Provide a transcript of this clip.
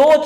2